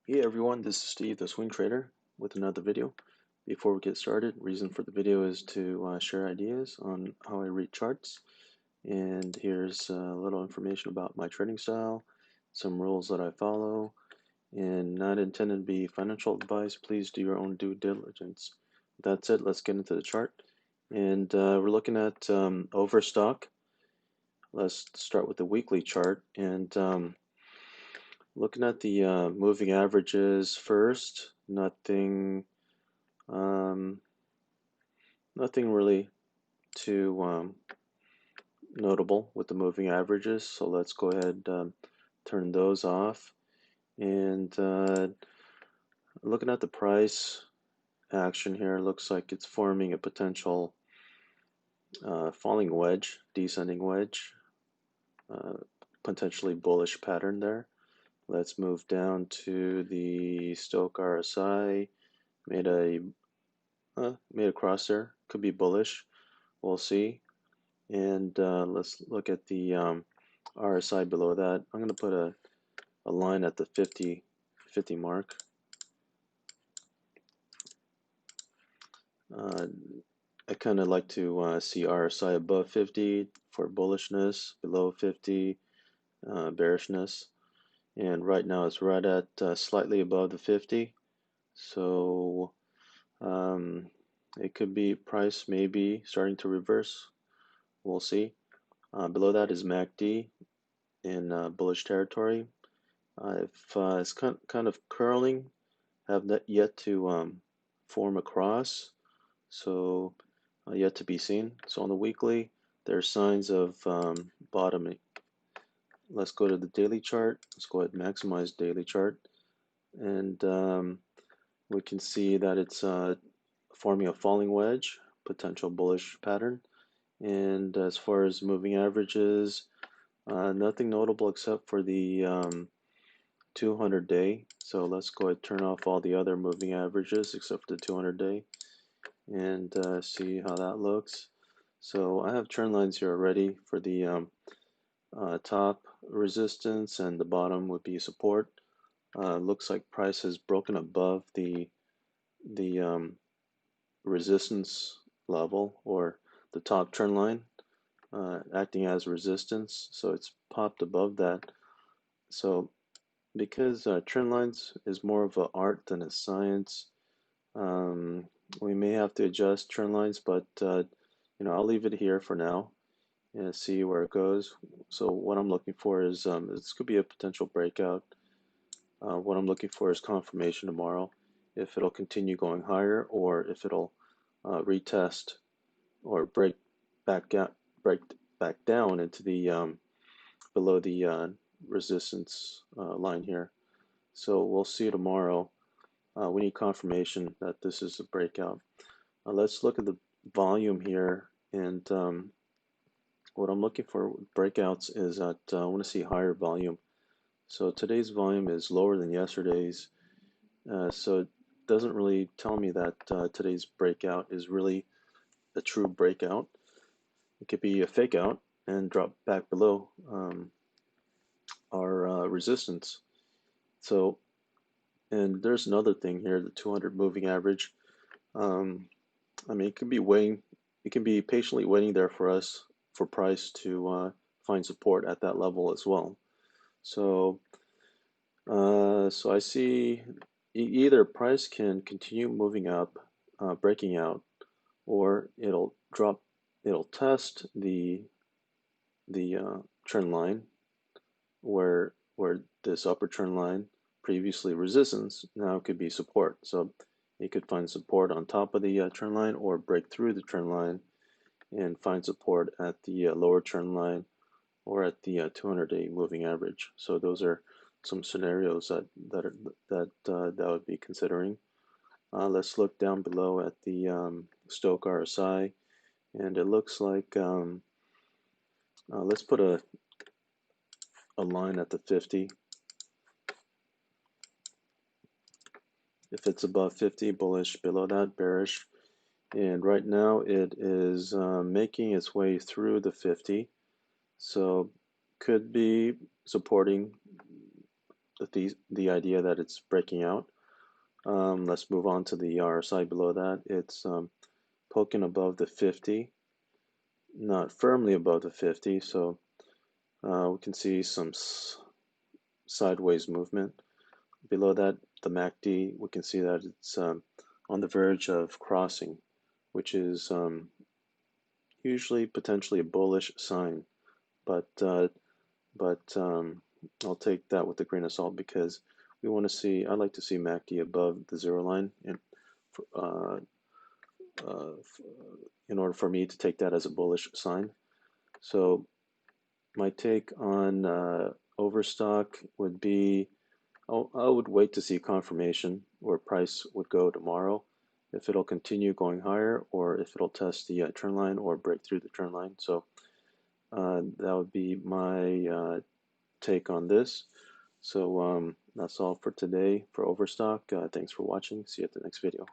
Hey everyone, this is Steve, the Swing Trader, with another video. Before we get started, reason for the video is to share ideas on how I read charts. And here's a little information about my trading style, some rules that I follow, and not intended to be financial advice. Please do your own due diligence. That's it, let's get into the chart. And we're looking at overstock. Let's start with the weekly chart. And looking at the moving averages first, um, nothing really too notable with the moving averages. So let's go ahead turn those off. And looking at the price action here, looks like it's forming a potential falling wedge, descending wedge, uh, potentially bullish pattern there. Let's move down to the Stochk RSI. Made a cross there. Could be bullish. We'll see. And let's look at the RSI below that. I'm going to put a line at the 50 mark. Uh, I kind of like to see RSI above 50 for bullishness, below 50 bearishness. And right now it's right at slightly above the 50. So um, it could be price maybe starting to reverse. We'll see. Below that is MACD in bullish territory. If it's kind of curling, have not yet to form a cross, so yet to be seen. So on the weekly, there are signs of bottoming. Let's go to the daily chart. Let's go ahead and maximize daily chart, and we can see that it's forming a falling wedge, potential bullish pattern. And as far as moving averages, nothing notable except for the 200-day. So let's go ahead and turn off all the other moving averages except for the 200-day and see how that looks. So I have trend lines here already for the top resistance and the bottom would be support. Looks like price has broken above the resistance level or the top trend line, acting as resistance. So it's popped above that. So because trend lines is more of an art than a science, um, we may have to adjust trend lines, but I'll leave it here for now and see where it goes. So what I'm looking for is this could be a potential breakout. What I'm looking for is confirmation tomorrow, if it'll continue going higher or if it'll retest or break back down into the below the resistance line here. So we'll see tomorrow. We need confirmation that this is a breakout. Let's look at the volume here, and what I'm looking for with breakouts is that I want to see higher volume. So today's volume is lower than yesterday's, so it doesn't really tell me that today's breakout is really a true breakout. It could be a fake out and drop back below our resistance. So, and there's another thing here, the 200 moving average. I mean, it can be waiting, it can be patiently waiting there for us for price to find support at that level as well. So, so I see either price can continue moving up, breaking out, or it'll drop, it'll test the trend line where this upper trend line previously resistance now could be support. So it could find support on top of the trend line or break through the trend line and find support at the lower trend line or at the 200-day moving average. So those are some scenarios that would be considering. Let's look down below at the Stochk RSI, and it looks like let's put a line at the 50. If it's above 50, bullish, below that, bearish. And right now it is making its way through the 50. So could be supporting the idea that it's breaking out. Let's move on to the RSI below that. It's poking above the 50, not firmly above the 50, so we can see some sideways movement. Below that, the MACD, we can see that it's on the verge of crossing, which is usually potentially a bullish sign, but I'll take that with a grain of salt because we want to see. I like to see MACD above the zero line, and uh, uh, in order for me to take that as a bullish sign. So my take on overstock would be I would wait to see confirmation where price would go tomorrow, if it'll continue going higher or if it'll test the trend line or break through the trend line. So that would be my take on this. So that's all for today for Overstock. Thanks for watching. See you at the next video.